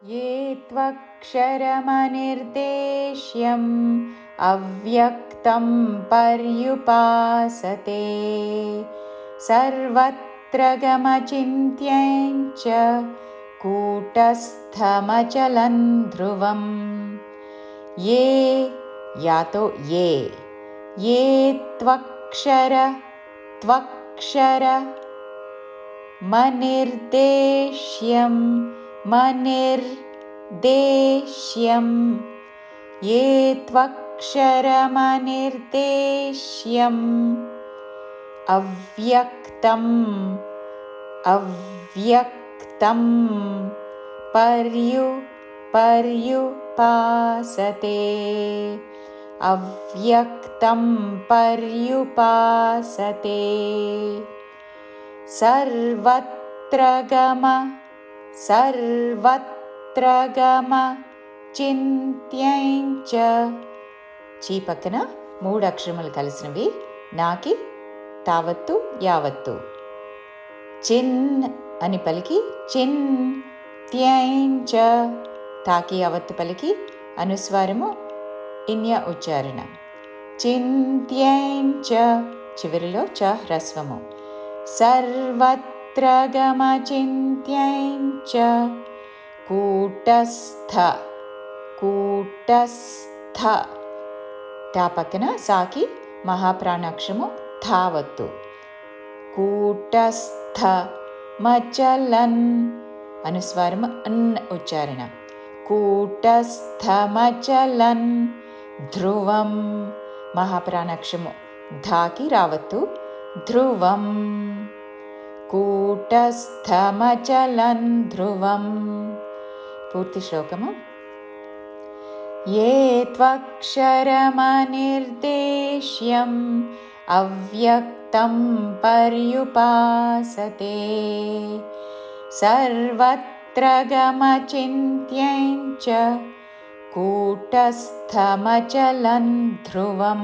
ये त्वक्षरमनिर्देश्यम् अव्यक्तं पर्युपासते सर्वत्र गमचिन्त्यं च कूटस्थमचलं ध्रुवम्। ये यातो ये त्वक्षर मनिर्देश्यं ये त्वक्षरमनिर्देश्यम् अव्यक्तं पर्युपासते अव्यक्तं पर्युपासते सर्वत्र गम చింత్యం చ చీ పక్కన 3 అక్షరములు కలిసినవి నాకి తావత్తు యావత్తు చిన్ అని పలికి చింత్యం చ తాకి యావత్తు పలికి అనుస్వారము ఇన్య ఉచ్చారణ చింత్యం చ చివరిలో చ హ్రస్వము సర్వత్ర గమచింత్యం చ కూటస్థ టా పక్కన సాకి మహాప్రాణాక్షరము ధావత్తు కూటస్థ మచలన్ అనుస్వారము అన్ ఉచ్చారణ కూటస్థమచలన్ ధ్రువం మహాప్రాణాక్షరము ధాకి రావత్తు ధ్రువం కూటస్థమచలన్ ధ్రువం. పూర్తి శ్లోకము. ఏ త్వక్షరమనిర్దేశ్యం అవ్యక్తం పర్యుపాసతే సర్వత్ర గమచింత్యం చ కూటస్థమచలం ధ్రువం.